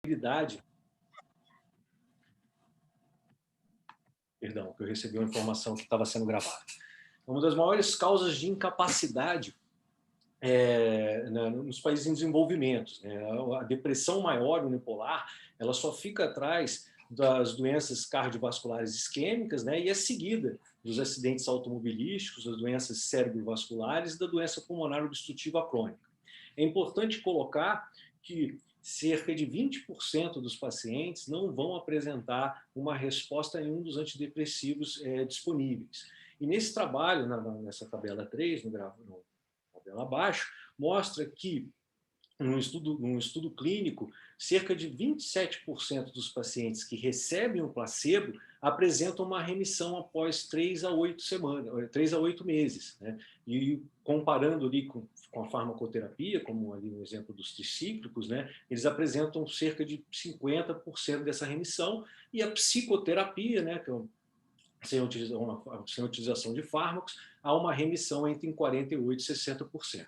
habilidade. Perdão, que eu recebi uma informação que estava sendo gravada. Uma das maiores causas de incapacidade nos países em desenvolvimento. A depressão maior unipolar, ela só fica atrás das doenças cardiovasculares isquêmicas, e é seguida dos acidentes automobilísticos, das doenças cerebrovasculares e da doença pulmonar obstrutiva crônica. É importante colocar que cerca de 20% dos pacientes não vão apresentar uma resposta a nenhum dos antidepressivos disponíveis. E nesse trabalho, nessa tabela 3, no tabela abaixo, mostra que, num estudo clínico, cerca de 27% dos pacientes que recebem o placebo apresentam uma remissão após 3 a 8 meses. E comparando ali com a farmacoterapia, como ali no exemplo dos tricíclicos, eles apresentam cerca de 50% dessa remissão, e a psicoterapia, que é sem utilização de fármacos, há uma remissão entre 48% e 60%.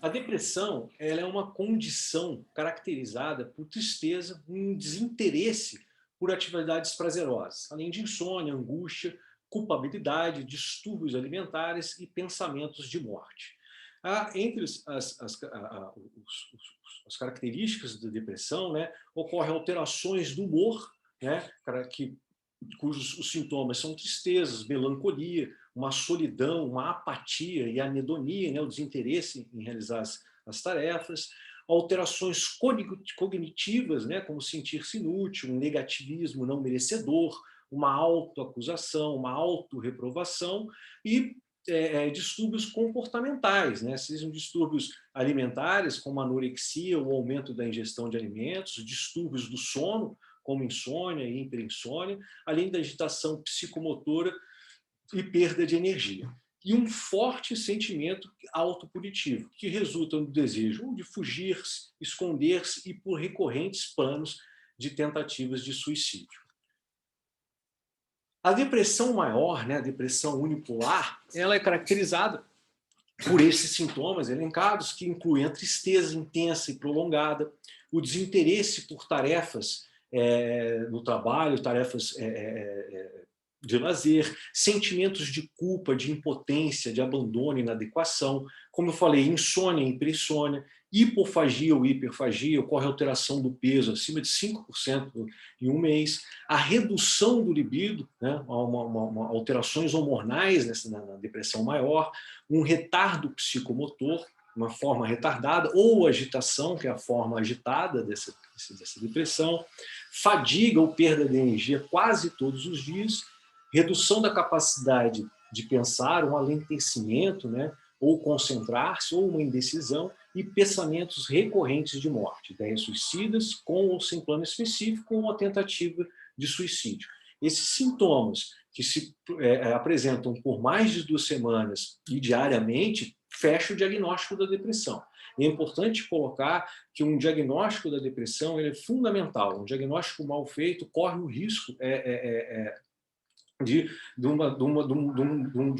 A depressão ela é uma condição caracterizada por tristeza, um desinteresse por atividades prazerosas, além de insônia, angústia, culpabilidade, distúrbios alimentares e pensamentos de morte. Entre as características da depressão, ocorrem alterações do humor, cujos os sintomas são tristezas, melancolia, uma solidão, uma apatia e anedonia, o desinteresse em realizar as tarefas, alterações cognitivas, como sentir-se inútil, um negativismo não merecedor, uma autoacusação, uma autorreprovação e distúrbios comportamentais, sejam distúrbios alimentares, como anorexia, o aumento da ingestão de alimentos, distúrbios do sono, como insônia e hiperinsônia, além da agitação psicomotora e perda de energia. E um forte sentimento autopunitivo, que resulta no desejo de fugir-se, esconder-se e por recorrentes planos de tentativas de suicídio. A depressão maior, a depressão unipolar, ela é caracterizada por esses sintomas elencados, que incluem a tristeza intensa e prolongada, o desinteresse por tarefas no trabalho, tarefas de lazer, sentimentos de culpa, de impotência, de abandono e inadequação, como eu falei, insônia e hiperinsônia, hipofagia ou hiperfagia, ocorre alteração do peso acima de 5% em um mês, a redução do libido, alterações hormonais na depressão maior, um retardo psicomotor, uma forma retardada, ou agitação, que é a forma agitada dessa depressão, fadiga ou perda de energia quase todos os dias, redução da capacidade de pensar, um alentecimento, ou concentrar-se, ou uma indecisão, e pensamentos recorrentes de morte, ideias suicidas, com ou sem plano específico, ou uma tentativa de suicídio. Esses sintomas que se apresentam por mais de 2 semanas e diariamente, fecha o diagnóstico da depressão. E é importante colocar que um diagnóstico da depressão ele é fundamental. Um diagnóstico mal feito corre o risco de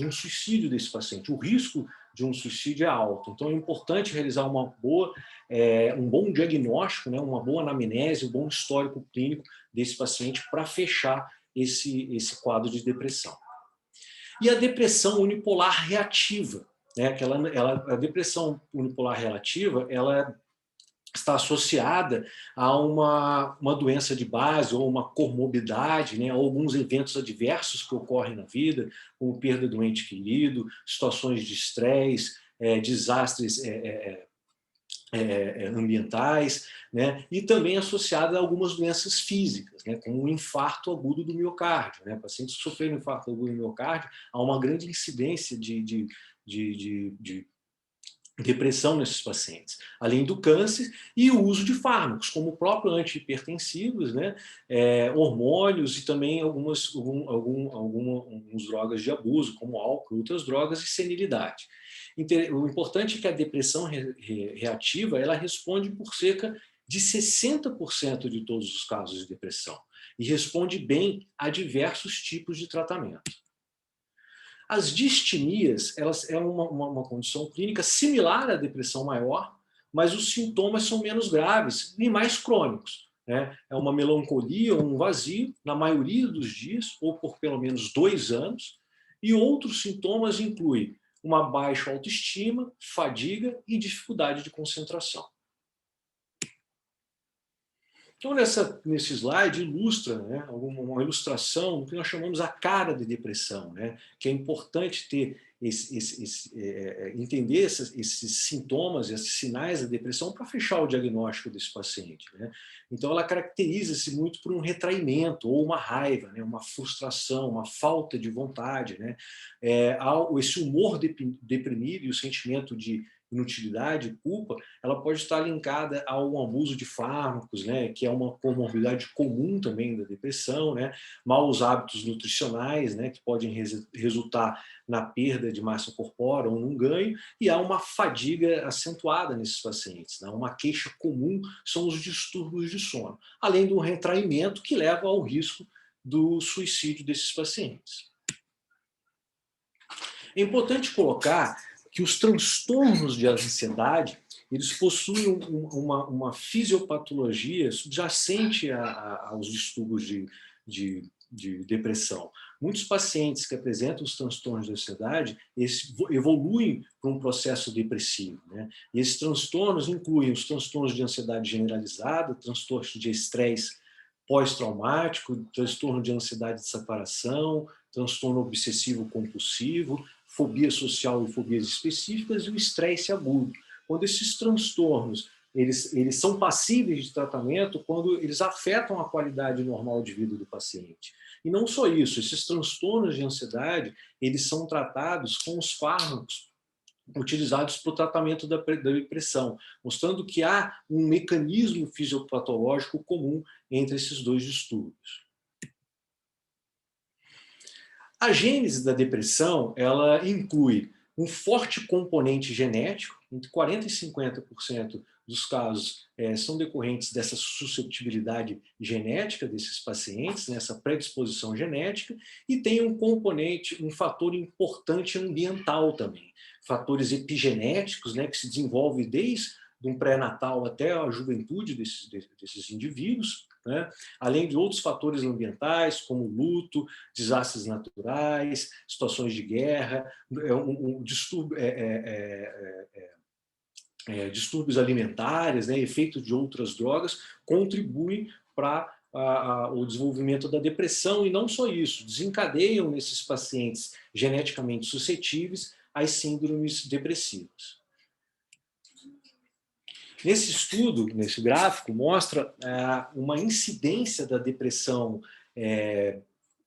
um suicídio desse paciente. O risco de um suicídio é alto. Então, é importante realizar um bom diagnóstico, uma boa anamnese, um bom histórico clínico desse paciente para fechar esse quadro de depressão. E a depressão unipolar reativa, a depressão unipolar relativa, ela está associada a uma doença de base ou uma comorbidade, ou alguns eventos adversos que ocorrem na vida, como perda do ente querido, situações de estresse, desastres ambientais, e também associada a algumas doenças físicas, como o infarto agudo do miocárdio. Pacientes que sofreram infarto agudo do miocárdio, há uma grande incidência de depressão nesses pacientes, além do câncer e o uso de fármacos, como o próprio antihipertensivos, hormônios e também algumas drogas de abuso, como álcool e outras drogas, e senilidade. O importante é que a depressão reativa ela responde por cerca de 60% de todos os casos de depressão e responde bem a diversos tipos de tratamento. As distimias, elas é uma condição clínica similar à depressão maior, mas os sintomas são menos graves e mais crônicos, né? É uma melancolia ou um vazio, na maioria dos dias, ou por pelo menos 2 anos, e outros sintomas incluem uma baixa autoestima, fadiga e dificuldade de concentração. Então, nesse slide, ilustra, né, uma ilustração do que nós chamamos a cara de depressão, né, que é importante ter entender esses sintomas, esses sinais da depressão para fechar o diagnóstico desse paciente, né? Então, ela caracteriza-se muito por um retraimento ou uma raiva, né, uma frustração, uma falta de vontade, né? Esse humor deprimido e o sentimento de inutilidade, culpa, ela pode estar linkada a um abuso de fármacos, né, que é uma comorbidade comum também da depressão, né, maus hábitos nutricionais, né, que podem resultar na perda de massa corpórea ou num ganho, e há uma fadiga acentuada nesses pacientes, né? Uma queixa comum são os distúrbios de sono, além do retraimento que leva ao risco do suicídio desses pacientes. É importante colocar que os transtornos de ansiedade, eles possuem uma fisiopatologia subjacente aos distúrbios de depressão. Muitos pacientes que apresentam os transtornos de ansiedade evoluem para um processo depressivo, né? E esses transtornos incluem os transtornos de ansiedade generalizada, transtornos de estresse pós-traumático, transtorno de ansiedade de separação, transtorno obsessivo-compulsivo, fobia social e fobias específicas e o estresse agudo. Quando esses transtornos eles são passíveis de tratamento quando eles afetam a qualidade normal de vida do paciente. E não só isso, esses transtornos de ansiedade, eles são tratados com os fármacos utilizados para o tratamento da depressão, mostrando que há um mecanismo fisiopatológico comum entre esses dois distúrbios. A gênese da depressão, ela inclui um forte componente genético, entre 40% e 50% dos casos são decorrentes dessa susceptibilidade genética desses pacientes, nessa predisposição genética, e tem um componente, um fator importante ambiental também, fatores epigenéticos, né, que se desenvolvem desde um pré-natal até a juventude desses indivíduos, né, além de outros fatores ambientais, como luto, desastres naturais, situações de guerra, distúrbios alimentares, né, efeito de outras drogas, contribuem para o desenvolvimento da depressão, e não só isso, desencadeiam nesses pacientes geneticamente suscetíveis às síndromes depressivas. Nesse estudo, nesse gráfico, mostra uma incidência da depressão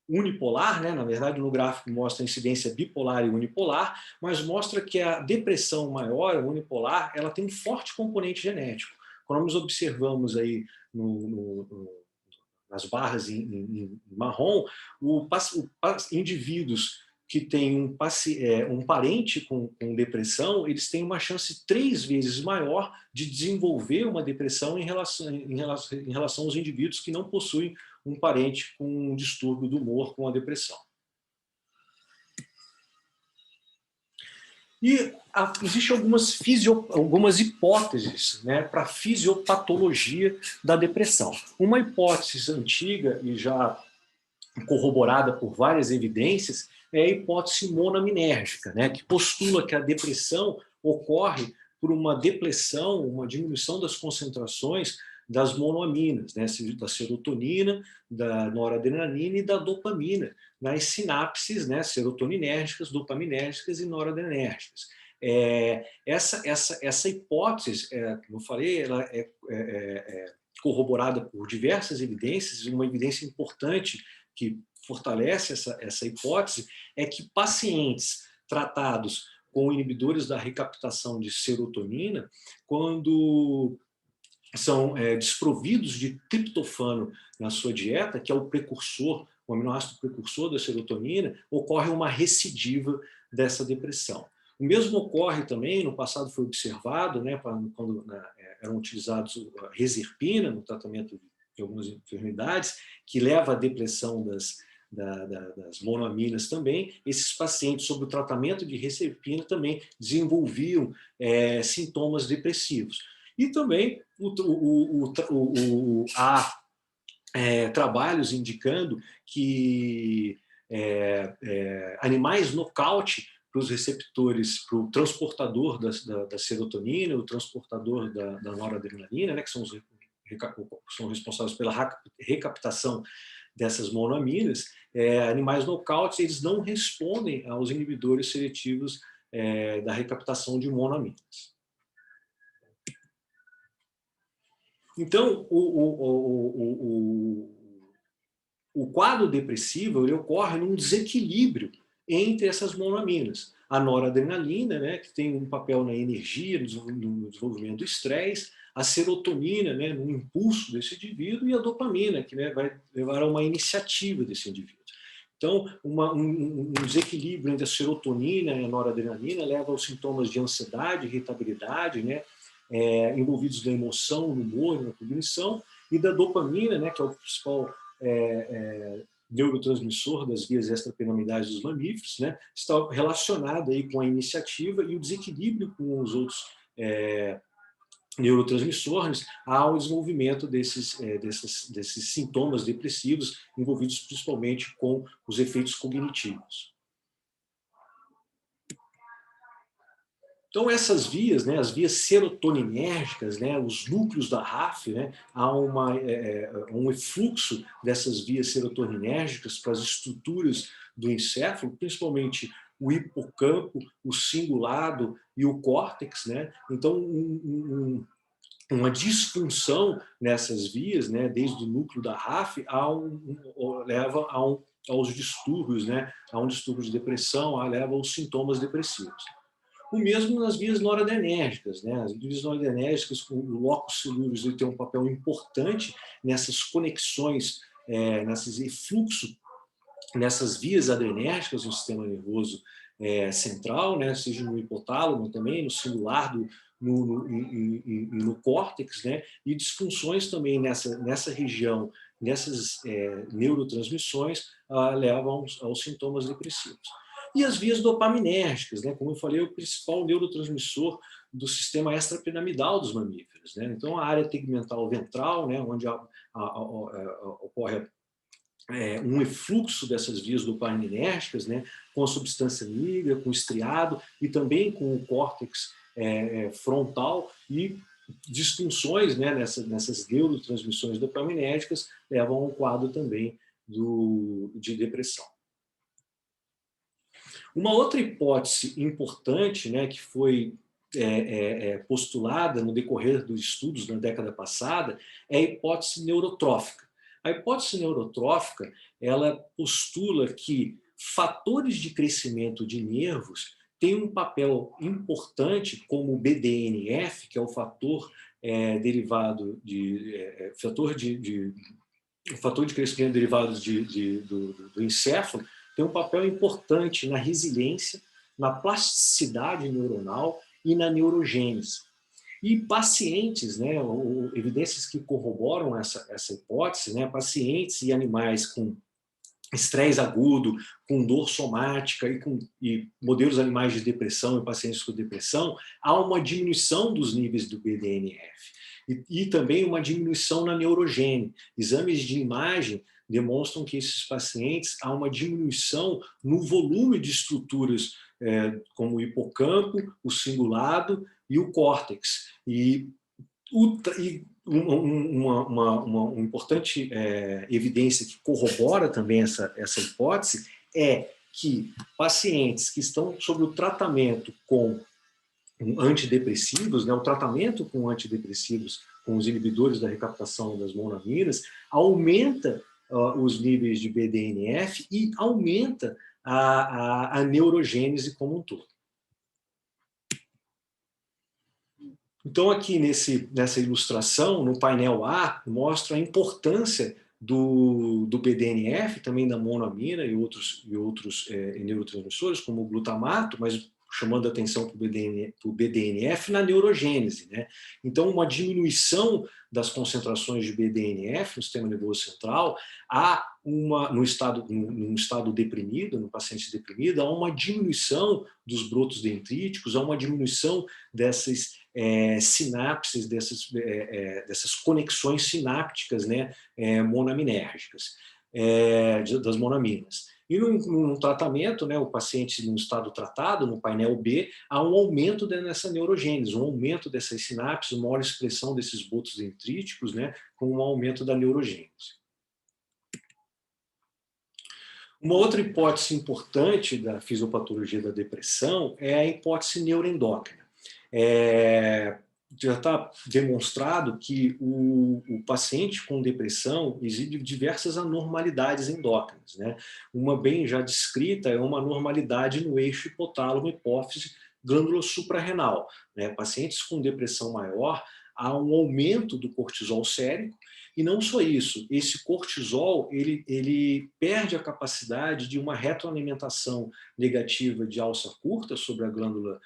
unipolar, né? Na verdade, no gráfico mostra a incidência bipolar e unipolar, mas mostra que a depressão maior, a unipolar, ela tem um forte componente genético. Quando nós observamos aí nas barras em marrom, indivíduos que têm um parente com depressão, eles têm uma chance 3 vezes maior de desenvolver uma depressão em relação aos indivíduos que não possuem um parente com um distúrbio do humor, com a depressão. E existem algumas hipóteses, né, para a fisiopatologia da depressão. Uma hipótese antiga e já corroborada por várias evidências é a hipótese monoaminérgica, né, que postula que a depressão ocorre por uma depressão, uma diminuição das concentrações das monoaminas, né, da serotonina, da noradrenalina e da dopamina, nas sinapses, né, serotoninérgicas, dopaminérgicas e noradrenérgicas. Essa hipótese, como eu falei, ela é corroborada por diversas evidências. Uma evidência importante que fortalece essa hipótese é que pacientes tratados com inibidores da recaptação de serotonina, quando são desprovidos de triptofano na sua dieta, que é o precursor, o aminoácido precursor da serotonina, ocorre uma recidiva dessa depressão. O mesmo ocorre também, no passado foi observado, né, quando eram utilizados reserpina no tratamento de algumas enfermidades, que leva à depressão das monoaminas também, esses pacientes sob o tratamento de reserpina também desenvolviam sintomas depressivos. E também há trabalhos indicando que animais nocaute para os receptores, para o transportador da serotonina, o transportador da noradrenalina, né, que são responsáveis pela recaptação dessas monoaminas, animais nocaute, eles não respondem aos inibidores seletivos da recaptação de monoaminas. Então, o quadro depressivo ele ocorre num desequilíbrio entre essas monoaminas. A noradrenalina, né, que tem um papel na energia, no desenvolvimento do estresse, a serotonina, né, no impulso desse indivíduo, e a dopamina, que, né, vai levar a uma iniciativa desse indivíduo. Então, um desequilíbrio entre a serotonina e a noradrenalina leva aos sintomas de ansiedade, irritabilidade, né, envolvidos na emoção, no humor, na cognição, e da dopamina, né, que é o principal neurotransmissor das vias extrapiramidais dos mamíferos, né, está relacionado aí com a iniciativa e o desequilíbrio com os outros neurotransmissores ao desenvolvimento desses sintomas depressivos envolvidos principalmente com os efeitos cognitivos. Então, essas vias, né, as vias serotoninérgicas, né, os núcleos da RAF, né, há um efluxo dessas vias serotoninérgicas para as estruturas do encéfalo, principalmente o hipocampo, o cingulado e o córtex, né? Então, uma disfunção nessas vias, né, desde o núcleo da RAF, leva aos distúrbios, né, a um distúrbio de depressão, leva aos sintomas depressivos. O mesmo nas vias noradrenérgicas, né? As vias noradrenérgicas, o locus coeruleus tem um papel importante nessas conexões, nesses efluxos, nessas vias adrenérgicas no sistema nervoso central, né? Seja no hipotálamo também, no cingulado, no córtex, né? E disfunções também nessa região, nessas neurotransmissões, levam aos sintomas depressivos. E as vias dopaminérgicas, né? Como eu falei, é o principal neurotransmissor do sistema extrapiramidal dos mamíferos, né? Então, a área tegmental ventral, né? Onde ocorre um efluxo dessas vias dopaminérgicas, né? Com a substância nigra, com o estriado e também com o córtex frontal, e disfunções, né? nessas neurotransmissões dopaminérgicas levam a um quadro também de depressão. Uma outra hipótese importante, né, que foi postulada no decorrer dos estudos na década passada é a hipótese neurotrófica. A hipótese neurotrófica, ela postula que fatores de crescimento de nervos têm um papel importante, como o BDNF, que é o fator derivado fator de crescimento derivado do encéfalo, tem um papel importante na resiliência, na plasticidade neuronal e na neurogênese. E pacientes, né, evidências que corroboram essa hipótese, né, pacientes e animais com estresse agudo, com dor somática e modelos animais de depressão e pacientes com depressão, há uma diminuição dos níveis do BDNF e também uma diminuição na neurogênese. Exames de imagem demonstram que esses pacientes há uma diminuição no volume de estruturas como o hipocampo, o cingulado e o córtex. Uma importante evidência que corrobora também essa hipótese é que pacientes que estão sob o tratamento com antidepressivos, né, o tratamento com antidepressivos, com os inibidores da recaptação das monoaminas, aumenta os níveis de BDNF e aumenta a neurogênese como um todo. Então, aqui nessa ilustração, no painel A, mostra a importância do BDNF, também da monoamina e outros neurotransmissores, como o glutamato, mas chamando a atenção para o BDNF na neurogênese, né? Então, uma diminuição das concentrações de BDNF no sistema nervoso central, num estado deprimido, no paciente deprimido, há uma diminuição dos brotos dendríticos, há uma diminuição dessas sinapses, dessas conexões sinápticas, né, monaminérgicas, das monaminas. E num tratamento, né, o paciente no estado tratado, no painel B, há um aumento nessa neurogênese, um aumento dessas sinapses, uma maior expressão desses brotos dendríticos, né, com um aumento da neurogênese. Uma outra hipótese importante da fisiopatologia da depressão é a hipótese neuroendócrina. Já está demonstrado que o paciente com depressão exibe diversas anormalidades endócrinas, né? Uma bem já descrita é uma anormalidade no eixo hipotálamo-hipófise glândula suprarrenal, né? Pacientes com depressão maior, há um aumento do cortisol sérico, e não só isso, esse cortisol ele perde a capacidade de uma retroalimentação negativa de alça curta sobre a glândula,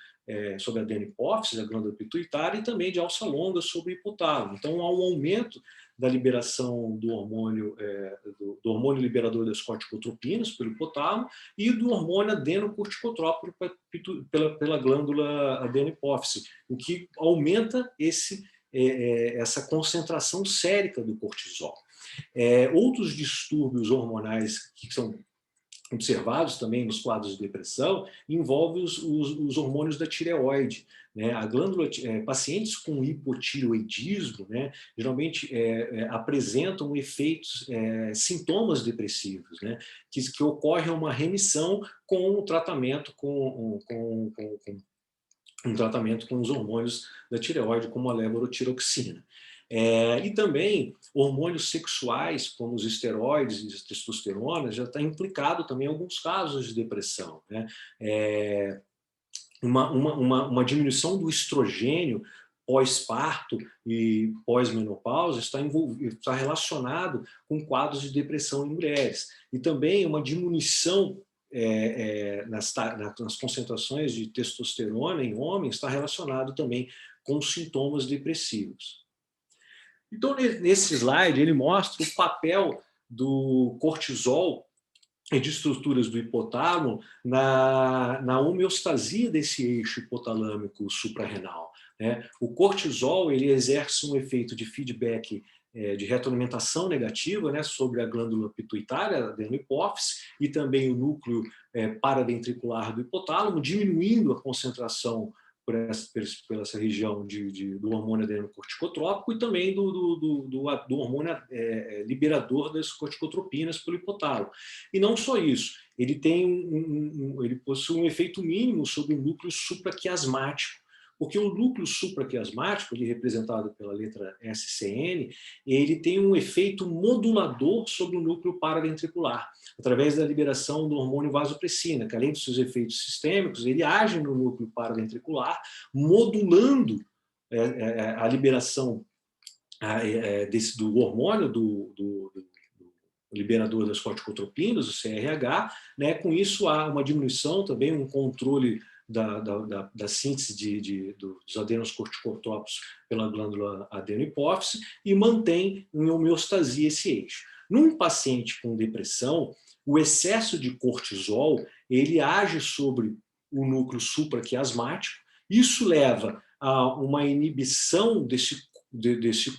sobre a adenohipófise, a glândula pituitária, e também de alça longa sobre o hipotálamo. Então, há um aumento da liberação do hormônio liberador das corticotropinas pelo hipotálamo e do hormônio adenocorticotrópico pela glândula adenohipófise, o que aumenta essa concentração sérica do cortisol. Outros distúrbios hormonais que são observados também nos quadros de depressão envolvem os hormônios da tireoide, né? A glândula, pacientes com hipotireoidismo, né, geralmente apresentam efeitos, sintomas depressivos, né, que ocorrem uma remissão com o tratamento com os hormônios da tireoide, como a levotiroxina. E também hormônios sexuais, como os esteroides e as testosteronas, já está implicado também em alguns casos de depressão, né? Uma diminuição do estrogênio pós-parto e pós-menopausa está relacionado com quadros de depressão em mulheres. E também uma diminuição nas concentrações de testosterona em homens está relacionado também com sintomas depressivos. Então, nesse slide, ele mostra o papel do cortisol e de estruturas do hipotálamo na homeostasia desse eixo hipotalâmico suprarrenal, né? O cortisol ele exerce um efeito de feedback, de retroalimentação negativa, né, sobre a glândula pituitária, a adenohipófise, e também o núcleo paraventricular do hipotálamo, diminuindo a concentração por essa região do hormônio adenocorticotrópico e também do hormônio liberador das corticotropinas pelo hipotálamo. E não só isso, ele possui um efeito mínimo sobre o núcleo supraquiasmático, porque o núcleo supraquiasmático, ali representado pela letra SCN, ele tem um efeito modulador sobre o núcleo paraventricular, através da liberação do hormônio vasopressina, que além dos seus efeitos sistêmicos, ele age no núcleo paraventricular, modulando a liberação do hormônio do liberador das corticotropinas, o CRH, né? Com isso há uma diminuição também, um controle da síntese dos adenos corticotrópicos pela glândula adenohipófise e mantém em homeostasia esse eixo. Num paciente com depressão, o excesso de cortisol ele age sobre o núcleo supraquiasmático, isso leva a uma inibição desse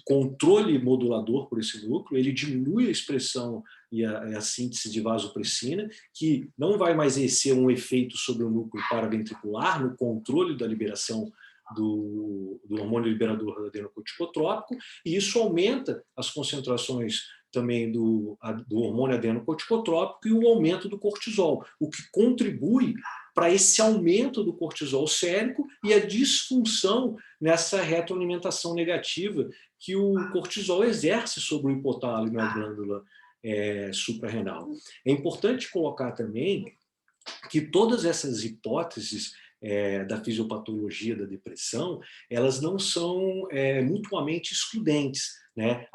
controle modulador por esse núcleo, ele diminui a expressão e a síntese de vasopressina, que não vai mais exercer um efeito sobre o núcleo paraventricular, no controle da liberação do hormônio liberador adenocorticotrópico, e isso aumenta as concentrações também do hormônio adenocorticotrópico e o aumento do cortisol, o que contribui para esse aumento do cortisol sérico e a disfunção nessa retroalimentação negativa que o cortisol exerce sobre o hipotálamo e a glândula suprarrenal. É importante colocar também que todas essas hipóteses da fisiopatologia da depressão, elas não são mutuamente excludentes, né?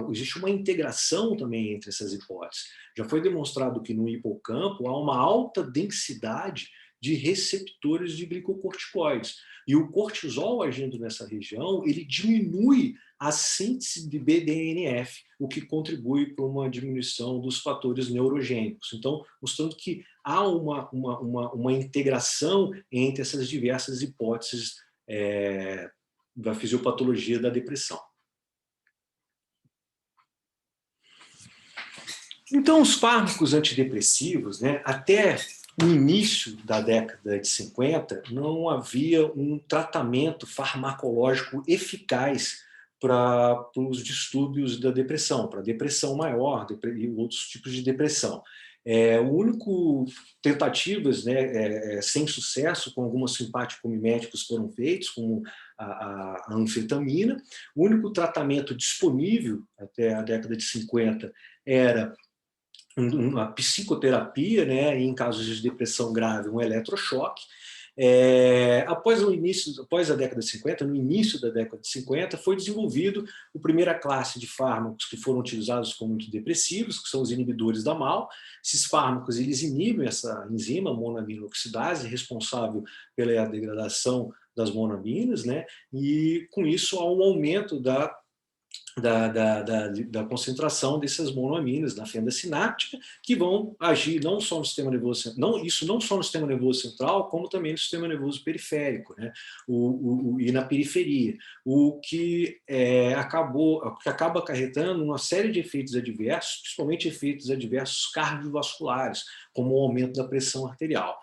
Existe uma integração também entre essas hipóteses. Já foi demonstrado que no hipocampo há uma alta densidade de receptores de glicocorticoides. E o cortisol agindo nessa região, ele diminui a síntese de BDNF, o que contribui para uma diminuição dos fatores neurogênicos. Então, mostrando que há uma integração entre essas diversas hipóteses da fisiopatologia da depressão. Então, os fármacos antidepressivos, né, até o início da década de 50, não havia um tratamento farmacológico eficaz para os distúrbios da depressão, para depressão maior e outros tipos de depressão. O único tentativas, né, sem sucesso, com alguns simpático-miméticos foram feitos, como a anfetamina. O único tratamento disponível até a década de 50 era uma psicoterapia, né, e em casos de depressão grave, um eletrochoque. Após a década de 50, no início da década de 50, foi desenvolvido a primeira classe de fármacos que foram utilizados como antidepressivos, que são os inibidores da MAO. Esses fármacos eles inibem essa enzima monoaminoxidase, responsável pela degradação das monoaminas, né, e com isso há um aumento da concentração dessas monoaminas na fenda sináptica, que vão agir não só no sistema nervoso central, não só no sistema nervoso central, como também no sistema nervoso periférico, né? E na periferia, o que acaba acarretando uma série de efeitos adversos, principalmente efeitos adversos cardiovasculares, como o aumento da pressão arterial.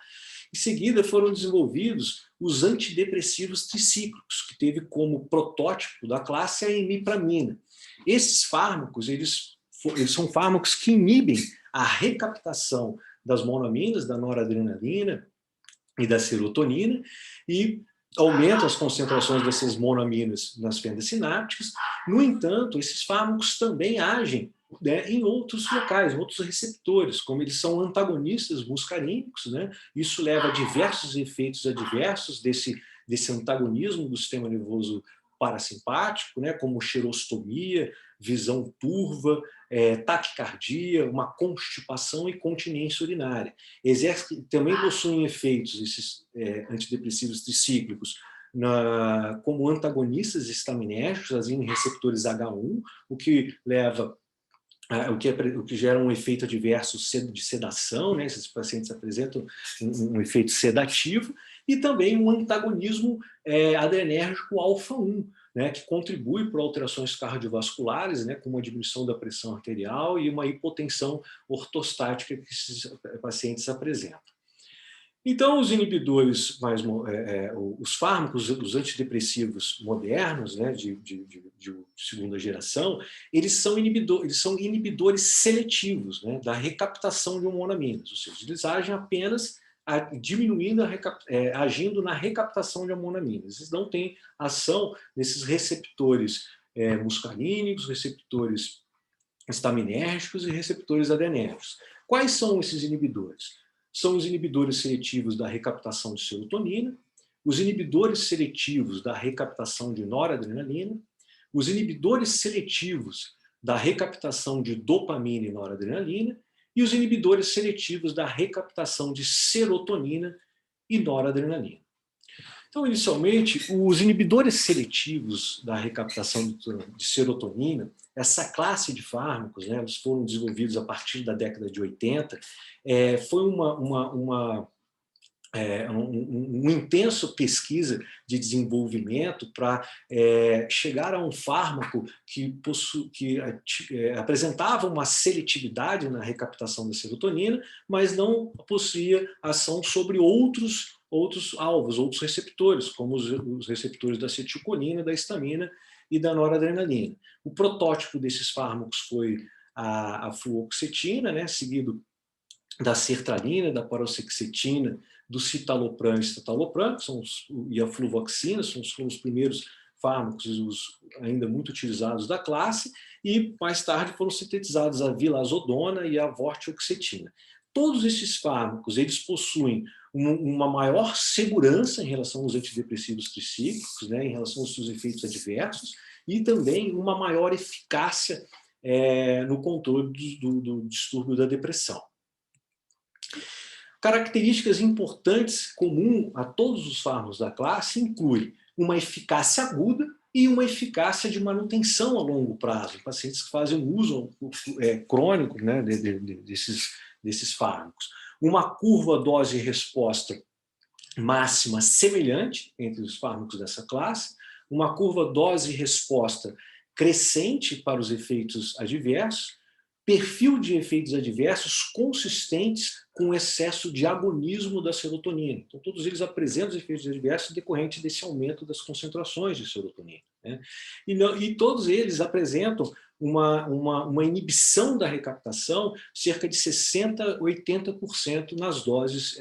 Em seguida, foram desenvolvidos os antidepressivos tricíclicos, que teve como protótipo da classe a imipramina. Esses fármacos, eles são fármacos que inibem a recaptação das monoaminas, da noradrenalina e da serotonina, e aumentam as concentrações dessas monoaminas nas fendas sinápticas. No entanto, esses fármacos também agem, né, em outros locais, em outros receptores, como eles são antagonistas muscarínicos, né? Isso leva a diversos efeitos adversos desse antagonismo do sistema nervoso parasimpático, né, como xerostomia, visão turva, taquicardia, uma constipação e continência urinária. Também possuem efeitos, esses antidepressivos tricíclicos, como antagonistas estaminérgicos, agindo em receptores H1, o que leva o que gera um efeito adverso de sedação, né? Esses pacientes apresentam um efeito sedativo, e também um antagonismo adrenérgico alfa-1, né, que contribui para alterações cardiovasculares, né, como a diminuição da pressão arterial e uma hipotensão ortostática que esses pacientes apresentam. Então, os inibidores, os fármacos, os antidepressivos modernos, né, de segunda geração, eles são inibidores seletivos, né, da recaptação de monoaminas, ou seja, eles agem apenas agindo na recaptação de monoaminas. Eles não têm ação nesses receptores muscarínicos, receptores estaminérgicos e receptores adrenérgicos. Quais são esses inibidores? São os inibidores seletivos da recaptação de serotonina, os inibidores seletivos da recaptação de noradrenalina, os inibidores seletivos da recaptação de dopamina e noradrenalina, e os inibidores seletivos da recaptação de serotonina e noradrenalina. Então, inicialmente, os inibidores seletivos da recaptação de serotonina, essa classe de fármacos, né, eles foram desenvolvidos a partir da década de 80, foi uma intenso pesquisa de desenvolvimento para chegar a um fármaco que apresentava uma seletividade na recaptação da serotonina, mas não possuía ação sobre outros alvos, outros receptores, como os receptores da acetilcolina, da histamina e da noradrenalina. O protótipo desses fármacos foi a fluoxetina, né, seguido da sertralina, da paroxetina, do citalopram e citalopram, e a fluvoxina, são os primeiros fármacos ainda muito utilizados da classe, e mais tarde foram sintetizados a vilazodona e a vortioxetina. Todos esses fármacos, eles possuem uma maior segurança em relação aos antidepressivos tricíclicos, né, em relação aos seus efeitos adversos, e também uma maior eficácia no controle do distúrbio da depressão. Características importantes comum a todos os fármacos da classe incluem uma eficácia aguda e uma eficácia de manutenção a longo prazo, em pacientes que fazem uso crônico, né, desses fármacos. Uma curva dose-resposta máxima semelhante entre os fármacos dessa classe, uma curva dose-resposta crescente para os efeitos adversos, perfil de efeitos adversos consistentes com excesso de agonismo da serotonina. Então, todos eles apresentam os efeitos adversos decorrentes desse aumento das concentrações de serotonina, né? E todos eles apresentam uma inibição da recaptação cerca de 60% a 80% nas doses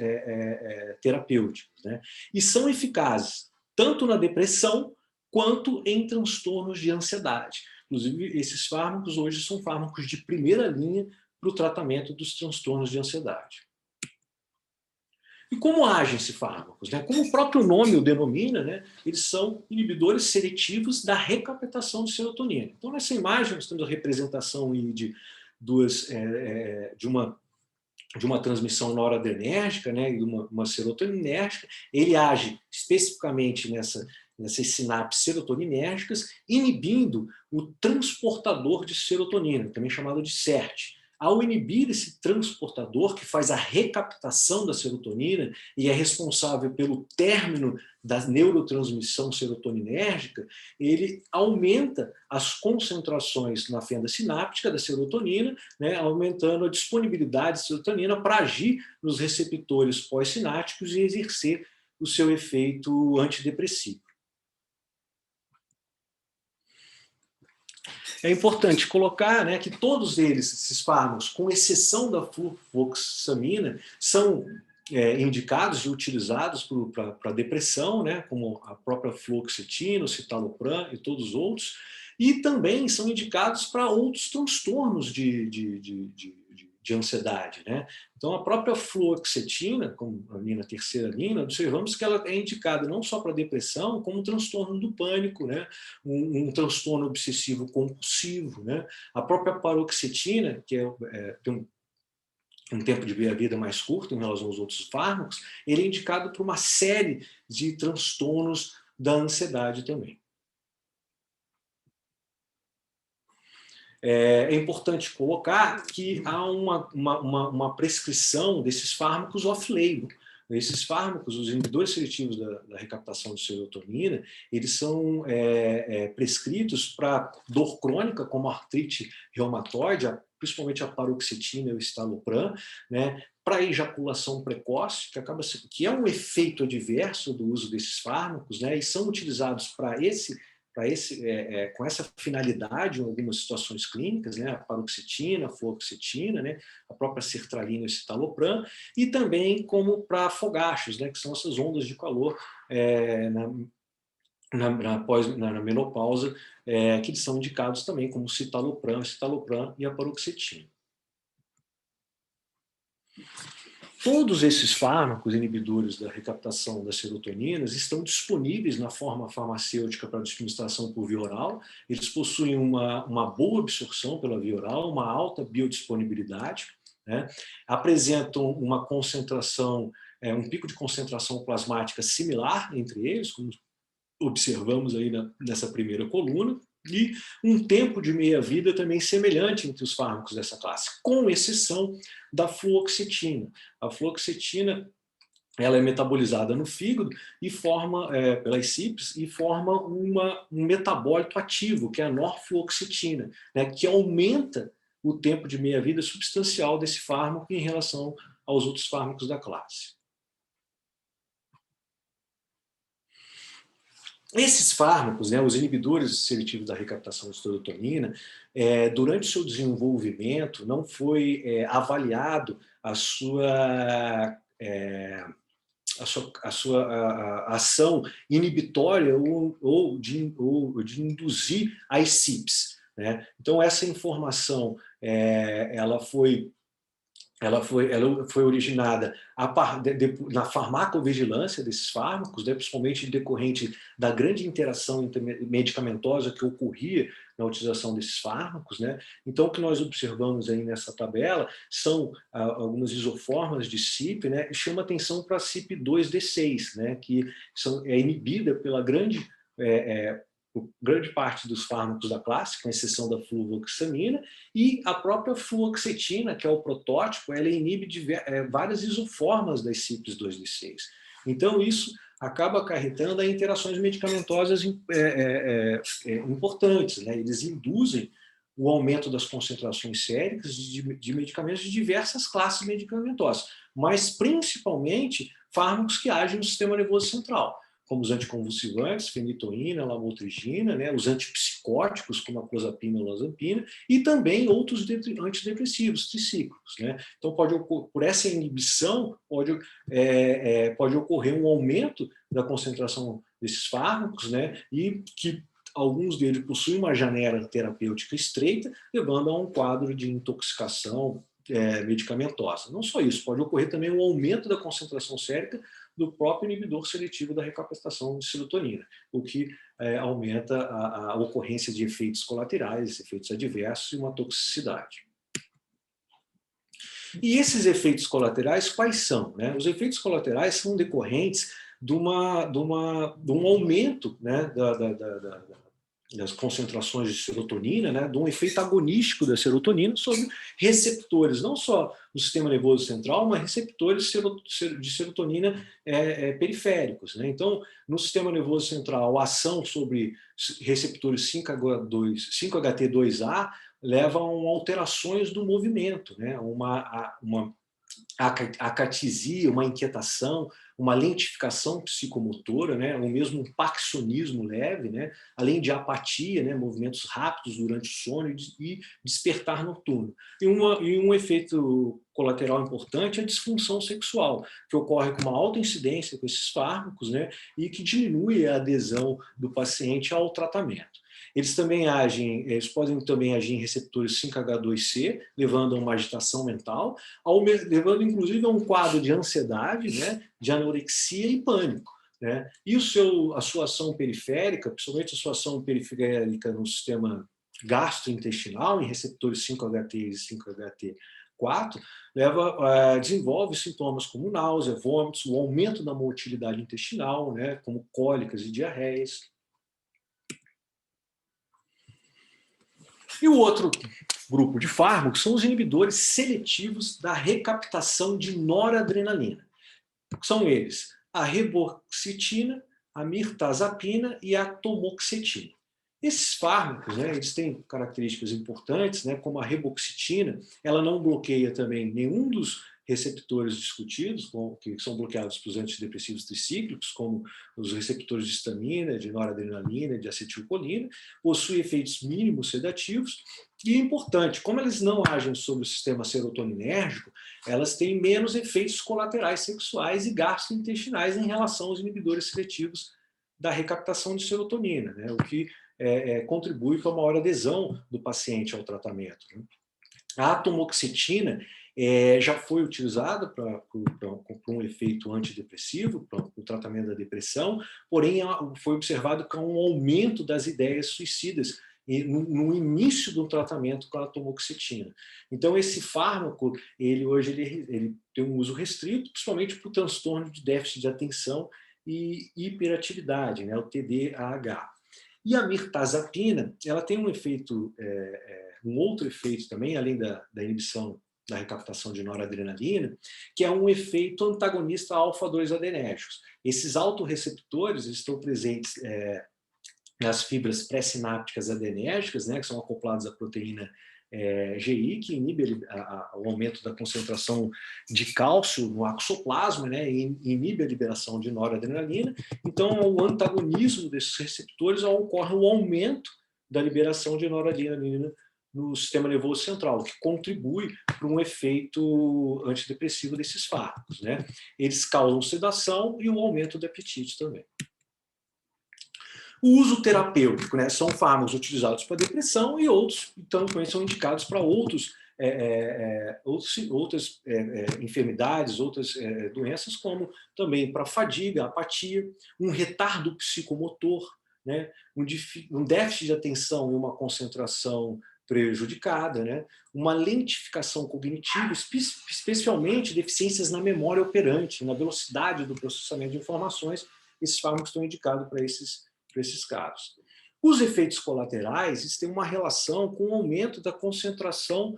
terapêuticas, né? E são eficazes tanto na depressão quanto em transtornos de ansiedade. Inclusive, esses fármacos hoje são fármacos de primeira linha para o tratamento dos transtornos de ansiedade. E como agem esses fármacos, né? Como o próprio nome o denomina, né? Eles são inibidores seletivos da recaptação de serotonina. Então, nessa imagem, nós temos a representação de uma transmissão noradrenérgica, né, e uma serotoninérgica. Ele age especificamente nessas sinapses serotoninérgicas, inibindo o transportador de serotonina, também chamado de SERT. Ao inibir esse transportador, que faz a recaptação da serotonina e é responsável pelo término da neurotransmissão serotoninérgica, ele aumenta as concentrações na fenda sináptica da serotonina, né, aumentando a disponibilidade de serotonina para agir nos receptores pós-sinápticos e exercer o seu efeito antidepressivo. É importante colocar, né, que todos eles, esses fármacos, com exceção da fluvoxamina, são indicados e utilizados para depressão, né, como a própria fluoxetina, o citalopram e todos os outros, e também são indicados para outros transtornos de ansiedade, né? Então, a própria fluoxetina, como a mina terceira lina, observamos que ela é indicada não só para depressão, como um transtorno do pânico, né? Um transtorno obsessivo compulsivo, né? A própria paroxetina, que tem um tempo de meia-vida mais curto em relação aos outros fármacos, ele é indicado para uma série de transtornos da ansiedade também. É importante colocar que há uma prescrição desses fármacos off-label. Esses fármacos, os inibidores seletivos da recaptação de serotonina, eles são prescritos para dor crônica, como artrite reumatoide, principalmente a paroxetina e o estalopram, né, para ejaculação precoce, que é um efeito adverso do uso desses fármacos, né, e são utilizados com essa finalidade em algumas situações clínicas, né, a paroxetina, a fluoxetina, né, a própria sertralina e o citalopram, e também como para fogachos, né, que são essas ondas de calor na menopausa, que eles são indicados também como citalopram e a paroxetina. Todos esses fármacos inibidores da recaptação das serotoninas estão disponíveis na forma farmacêutica para administração por via oral. Eles possuem uma boa absorção pela via oral, uma alta biodisponibilidade, né? Apresentam uma concentração, um pico de concentração plasmática similar entre eles, como observamos aí nessa primeira coluna, e um tempo de meia-vida também semelhante entre os fármacos dessa classe, com exceção da fluoxetina. A fluoxetina, ela é metabolizada no fígado e forma, pelas CYPs, e forma um metabólito ativo, que é a norfluoxetina, né, que aumenta o tempo de meia-vida substancial desse fármaco em relação aos outros fármacos da classe. Esses fármacos, né, os inibidores seletivos da recaptação de serotonina, durante o seu desenvolvimento não foi avaliado a sua ação inibitória ou de induzir as CYPs, né? Então, essa informação ela foi ela foi originada na farmacovigilância desses fármacos, né, principalmente decorrente da grande interação medicamentosa que ocorria na utilização desses fármacos, né? Então, o que nós observamos aí nessa tabela são algumas isoformas de CYP, né, e chama atenção para a CYP2D6, né, que é inibida pela grande parte dos fármacos da classe, com exceção da fluvoxamina, e a própria fluoxetina, que é o protótipo, ela inibe várias isoformas das CYP2D6. Então, isso acaba acarretando a interações medicamentosas importantes, né? Eles induzem o aumento das concentrações séricas de medicamentos de diversas classes medicamentosas, mas principalmente fármacos que agem no sistema nervoso central, como os anticonvulsivantes, fenitoína, lamotrigina, né, os antipsicóticos, como a clozapina e olanzapina, e também outros antidepressivos, tricíclicos, né? Então, por essa inibição, pode ocorrer um aumento da concentração desses fármacos, né, e que alguns deles possuem uma janela terapêutica estreita, levando a um quadro de intoxicação medicamentosa. Não só isso, pode ocorrer também um aumento da concentração sérica do próprio inibidor seletivo da recaptação de serotonina, o que aumenta a ocorrência de efeitos colaterais, efeitos adversos e uma toxicidade. E esses efeitos colaterais, quais são, né? Os efeitos colaterais são decorrentes de um aumento, né, das concentrações de serotonina, né, de um efeito agonístico da serotonina sobre receptores, não só no sistema nervoso central, mas receptores de serotonina periféricos, né? Então, no sistema nervoso central, a ação sobre receptores 5HT2A leva a alterações do movimento, né? Uma acatisia, uma inquietação, uma lentificação psicomotora, né, ou mesmo um parkinsonismo leve, né, além de apatia, né, movimentos rápidos durante o sono e despertar noturno. E um efeito colateral importante é a disfunção sexual, que ocorre com uma alta incidência com esses fármacos, né, e que diminui a adesão do paciente ao tratamento. Eles podem também agir em receptores 5H2C, levando a uma agitação mental, levando inclusive a um quadro de ansiedade, né, de anorexia e pânico, né? E a sua ação periférica, principalmente a sua ação periférica no sistema gastrointestinal, em receptores 5HT e 5HT4, desenvolve sintomas como náusea, vômitos, o aumento da motilidade intestinal, né, como cólicas e diarreias. E o outro grupo de fármacos são os inibidores seletivos da recaptação de noradrenalina. São eles a reboxitina, a mirtazapina e a tomoxetina. Esses fármacos, né, eles têm características importantes, né, como a reboxitina, ela não bloqueia também nenhum dos receptores discutidos, que são bloqueados pelos antidepressivos tricíclicos, como os receptores de histamina, de noradrenalina, de acetilcolina, possui efeitos mínimos sedativos, e é importante, como eles não agem sobre o sistema serotoninérgico, elas têm menos efeitos colaterais sexuais e gastrointestinais em relação aos inibidores seletivos da recaptação de serotonina, né, o que contribui para uma maior adesão do paciente ao tratamento, né? A atomoxetina já foi utilizada para um efeito antidepressivo, para o tratamento da depressão, porém foi observado com um aumento das ideias suicidas no início do tratamento com a atomoxetina. Então, esse fármaco, ele tem um uso restrito, principalmente para o transtorno de déficit de atenção e hiperatividade, né, o TDAH. E a mirtazapina, ela tem um efeito, um outro efeito também, além da inibição da recaptação de noradrenalina, que é um efeito antagonista alfa-2 adrenérgicos. Esses autorreceptores estão presentes nas fibras pré-sinápticas adrenérgicas, né, que são acoplados à proteína GI, que inibe o aumento da concentração de cálcio no axoplasma, né, e inibe a liberação de noradrenalina. Então, o antagonismo desses receptores ocorre um aumento da liberação de noradrenalina no sistema nervoso central, que contribui para um efeito antidepressivo desses fármacos, né? Eles causam sedação e o aumento do apetite também. O uso terapêutico, né, são fármacos utilizados para depressão e outros, então, também são indicados para outros outras enfermidades, outras doenças, como também para fadiga, apatia, um retardo psicomotor, né, um déficit de atenção e uma concentração prejudicada, né, uma lentificação cognitiva, especialmente deficiências na memória operante, na velocidade do processamento de informações. Esses fármacos estão indicados para esses casos. Os efeitos colaterais têm uma relação com o aumento da concentração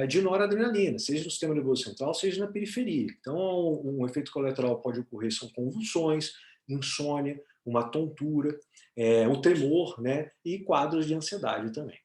de noradrenalina, seja no sistema nervoso central, seja na periferia. Então, um efeito colateral pode ocorrer, são convulsões, insônia, uma tontura, o tremor, né, e quadros de ansiedade também.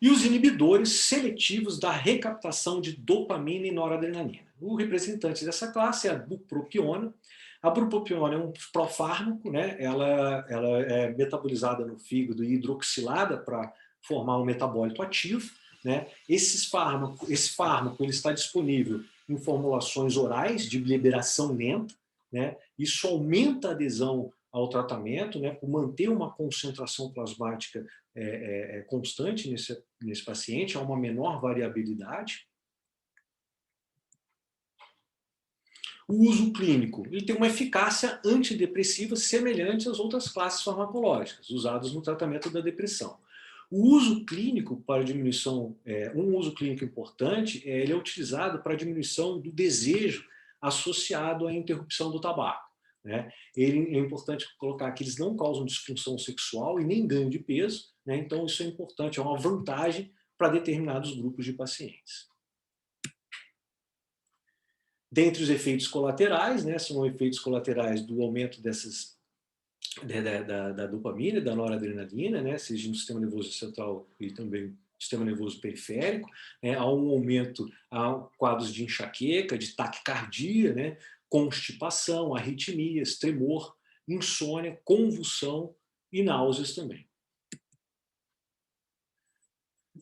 E os inibidores seletivos da recaptação de dopamina e noradrenalina. O representante dessa classe é a bupropiona. A bupropiona é um profármaco, né? Ela é metabolizada no fígado e hidroxilada para formar um metabólito ativo, né? Esse fármaco ele está disponível em formulações orais de liberação lenta, né? Isso aumenta a adesão ao tratamento, né, por manter uma concentração plasmática constante nesse paciente, há uma menor variabilidade. O uso clínico, ele tem uma eficácia antidepressiva semelhante às outras classes farmacológicas usadas no tratamento da depressão. O uso clínico para diminuição, um uso clínico importante, ele é utilizado para diminuição do desejo associado à interrupção do tabaco. Né? É importante colocar que eles não causam disfunção sexual e nem ganho de peso, né? Então isso é importante, é uma vantagem para determinados grupos de pacientes. Dentre os efeitos colaterais, né, são efeitos colaterais do aumento da dopamina e da noradrenalina, né, seja no sistema nervoso central e também no sistema nervoso periférico, né, há um aumento, há quadros de enxaqueca, de taquicardia, né, constipação, arritmias, tremor, insônia, convulsão e náuseas também.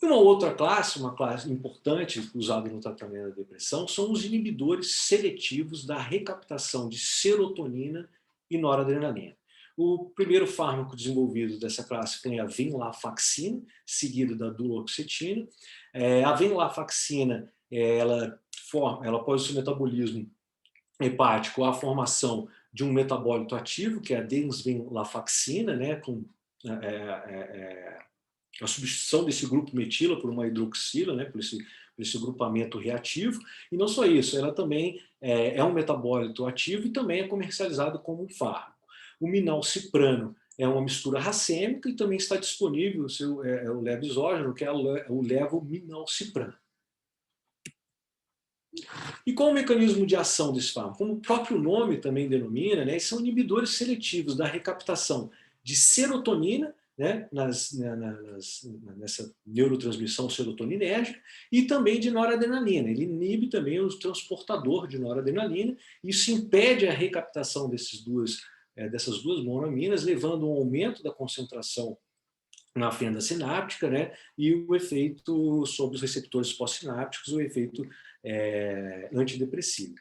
Uma outra classe, uma classe importante usada no tratamento da depressão, são os inibidores seletivos da recaptação de serotonina e noradrenalina. O primeiro fármaco desenvolvido dessa classe foi a venlafaxina, seguido da duloxetina. A venlafaxina, ela após o seu metabolismo hepático, a formação de um metabólito ativo, que é a desvenlafaxina, né, com a substituição desse grupo metila por uma hidroxila, né, por esse grupamento reativo. E não só isso, ela também é um metabólito ativo e também é comercializado como um fármaco. O minalciprano é uma mistura racêmica e também está disponível o levoexógeno, que é o levominalciprano. E qual o mecanismo de ação desse fármaco? Como o próprio nome também denomina, né, são inibidores seletivos da recaptação de serotonina, né, nessa neurotransmissão serotoninérgica, e também de noradrenalina. Ele inibe também o transportador de noradrenalina, e isso impede a recaptação dessas duas monoaminas, levando a um aumento da concentração na fenda sináptica, né, e o efeito sobre os receptores pós-sinápticos, o efeito antidepressivo.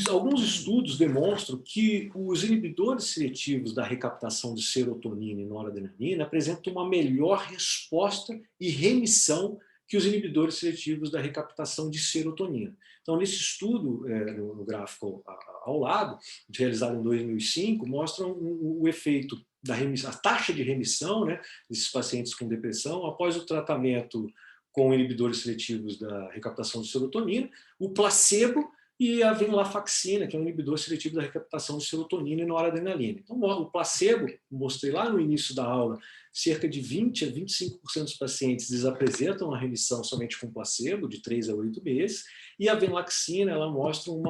Alguns estudos demonstram que os inibidores seletivos da recaptação de serotonina e noradrenalina apresentam uma melhor resposta e remissão que os inibidores seletivos da recaptação de serotonina. Então, nesse estudo, no gráfico ao lado, realizado em 2005, mostram o efeito da remissão, a taxa de remissão, né, desses pacientes com depressão após o tratamento com inibidores seletivos da recaptação de serotonina, o placebo e a venlafaxina, que é um inibidor seletivo da recaptação de serotonina e noradrenalina. Então, o placebo, mostrei lá no início da aula, cerca de 20% a 25% dos pacientes eles apresentam a remissão somente com placebo, de 3 a 8 meses, e a venlafaxina ela mostra um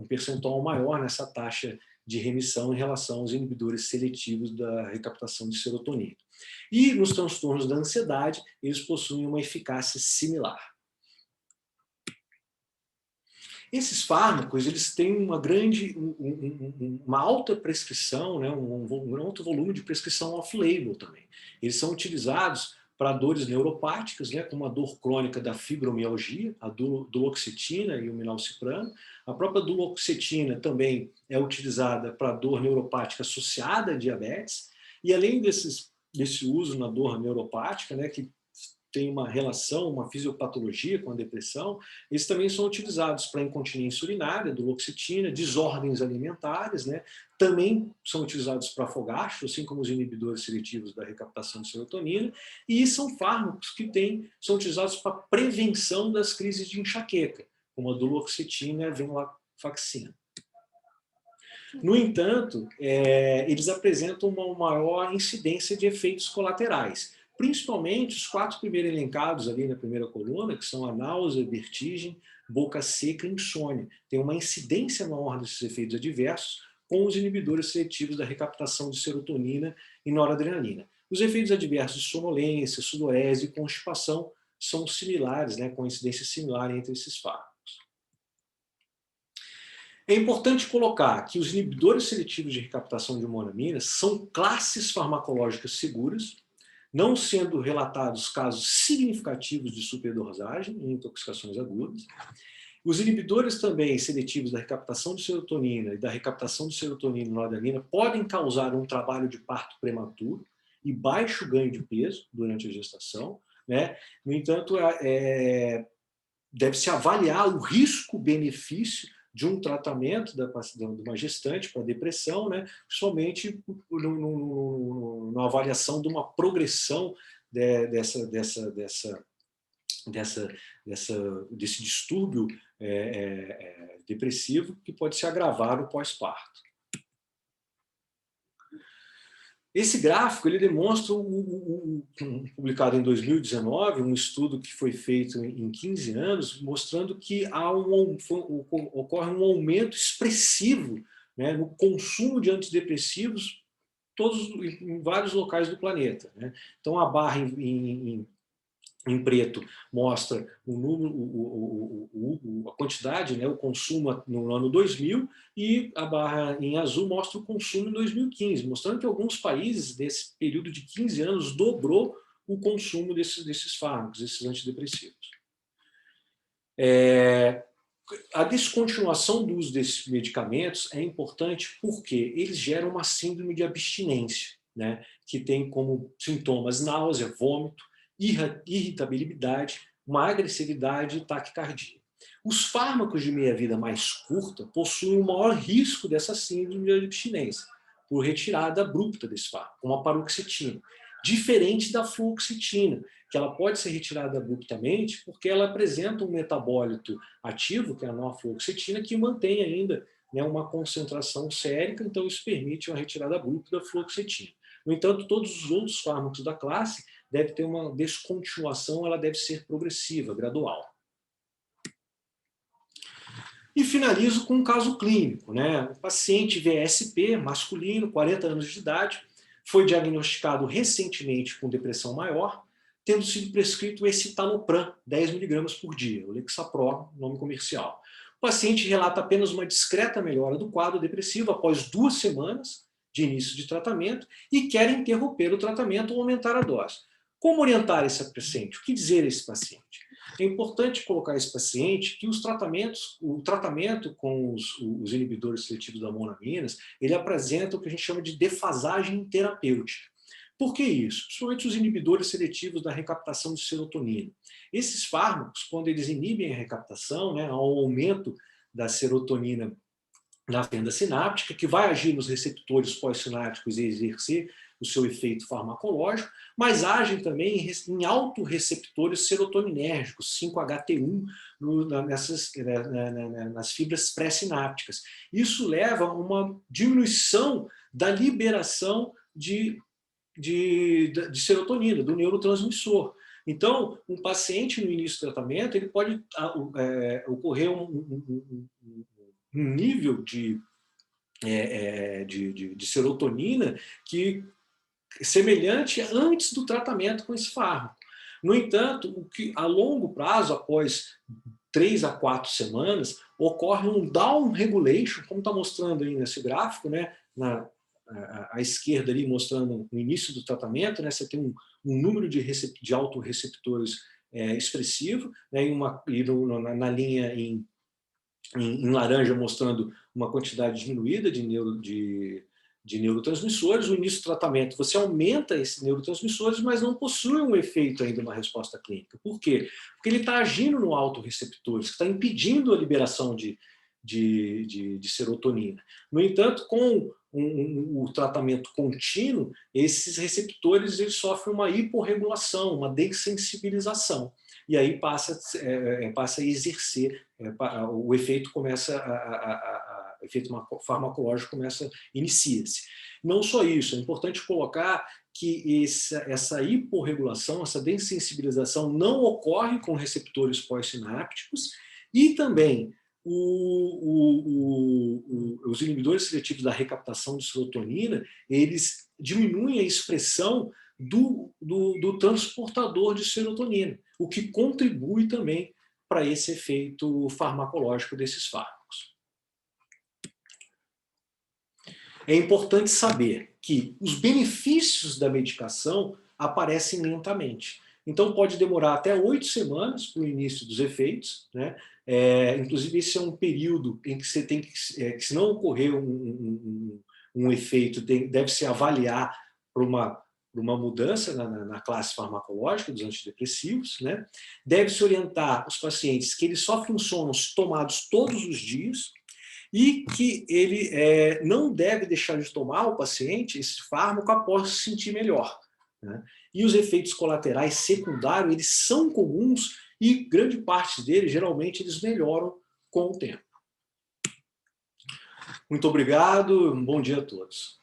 percentual maior nessa taxa de remissão em relação aos inibidores seletivos da recaptação de serotonina. E nos transtornos da ansiedade, eles possuem uma eficácia similar. Esses fármacos eles têm uma alta prescrição, né, um alto volume de prescrição off-label também. Eles são utilizados para dores neuropáticas, né, como a dor crônica da fibromialgia, a duloxetina e o minalciprano. A própria duloxetina também é utilizada para dor neuropática associada a diabetes. E além desse uso na dor neuropática, né, que tem uma relação, uma fisiopatologia com a depressão, eles também são utilizados para incontinência urinária, duloxetina, desordens alimentares, né? Também são utilizados para fogacho, assim como os inibidores seletivos da recaptação de serotonina, e são fármacos que são utilizados para prevenção das crises de enxaqueca, como a duloxetina e a venlafaxina. No entanto, eles apresentam uma maior incidência de efeitos colaterais, principalmente os 4 primeiros elencados ali na primeira coluna, que são a náusea, vertigem, boca seca e insônia. Tem uma incidência maior desses efeitos adversos com os inibidores seletivos da recaptação de serotonina e noradrenalina. Os efeitos adversos de sonolência, sudorese e constipação são similares, né, com incidência similar entre esses fármacos. É importante colocar que os inibidores seletivos de recaptação de monoaminas são classes farmacológicas seguras, não sendo relatados casos significativos de superdosagem em intoxicações agudas. Os inibidores também seletivos da recaptação de serotonina e da recaptação de serotonina e noradrenalina podem causar um trabalho de parto prematuro e baixo ganho de peso durante a gestação, né? No entanto, deve-se avaliar o risco-benefício de um tratamento de uma gestante para depressão, né, somente na avaliação de uma progressão desse distúrbio depressivo que pode se agravar no pós-parto. Esse gráfico ele demonstra, publicado em 2019, um estudo que foi feito em 15 anos, mostrando que ocorre um aumento expressivo, né, no consumo de antidepressivos em vários locais do planeta, né? Então, a barra em preto mostra o número, a quantidade, né, o consumo no ano 2000, e a barra em azul mostra o consumo em 2015, mostrando que alguns países desse período de 15 anos dobrou o consumo desses fármacos, desses antidepressivos. A descontinuação do uso desses medicamentos é importante porque eles geram uma síndrome de abstinência, né, que tem como sintomas náusea, vômito, irritabilidade, uma agressividade e taquicardia. Os fármacos de meia-vida mais curta possuem o maior risco dessa síndrome de abstinência, por retirada abrupta desse fármaco, como a paroxetina, diferente da fluoxetina, que ela pode ser retirada abruptamente porque ela apresenta um metabólito ativo, que é a norfluoxetina, que mantém ainda, né, uma concentração sérica, então isso permite uma retirada abrupta da fluoxetina. No entanto, todos os outros fármacos da classe deve ter uma descontinuação, ela deve ser progressiva, gradual. E finalizo com um caso clínico, né? Um paciente VSP, masculino, 40 anos de idade, foi diagnosticado recentemente com depressão maior, tendo sido prescrito o escitalopram, 10 mg por dia, o Lexapro, nome comercial. O paciente relata apenas uma discreta melhora do quadro depressivo após 2 semanas de início de tratamento e quer interromper o tratamento ou aumentar a dose. Como orientar esse paciente? O que dizer a esse paciente? É importante colocar esse paciente que o tratamento com os inibidores seletivos da monoaminas, ele apresenta o que a gente chama de defasagem terapêutica. Por que isso? Principalmente os inibidores seletivos da recaptação de serotonina. Esses fármacos, quando eles inibem a recaptação, né, há um aumento da serotonina na fenda sináptica, que vai agir nos receptores pós-sinápticos e exercer o seu efeito farmacológico, mas agem também em autorreceptores serotoninérgicos, 5-HT1, nas fibras pré-sinápticas. Isso leva a uma diminuição da liberação de serotonina, do neurotransmissor. Então, um paciente no início do tratamento, ele pode ocorrer um nível de serotonina que semelhante antes do tratamento com esse fármaco. No entanto, a longo prazo, após 3 a 4 semanas, ocorre um down regulation, como está mostrando aí nesse gráfico, né, à esquerda ali mostrando o início do tratamento, né, você tem um número de autorreceptores expressivo, né, na linha em laranja mostrando uma quantidade diminuída de de neurotransmissores. O início do tratamento, você aumenta esses neurotransmissores, mas não possui um efeito ainda, uma resposta clínica. Por quê? Porque ele está agindo no autorreceptores, que está impedindo a liberação de serotonina. No entanto, com o tratamento contínuo, esses receptores eles sofrem uma hiporregulação, uma dessensibilização. E aí passa a exercer, o efeito começa o efeito farmacológico inicia-se. Não só isso, é importante colocar que essa hiporregulação, essa dessensibilização não ocorre com receptores pós-sinápticos e também os inibidores seletivos da recaptação de serotonina, eles diminuem a expressão do transportador de serotonina, o que contribui também para esse efeito farmacológico desses fármacos. É importante saber que os benefícios da medicação aparecem lentamente. Então, pode demorar até 8 semanas para o início dos efeitos, né? Inclusive, esse é um período em que você tem que se não ocorrer um efeito, deve-se avaliar para uma mudança na classe farmacológica dos antidepressivos, né? Deve-se orientar os pacientes que eles só funcionam tomados todos os dias, e que ele não deve deixar de tomar o paciente esse fármaco após se sentir melhor, né? E os efeitos colaterais secundários, eles são comuns e grande parte deles, geralmente, eles melhoram com o tempo. Muito obrigado, um bom dia a todos.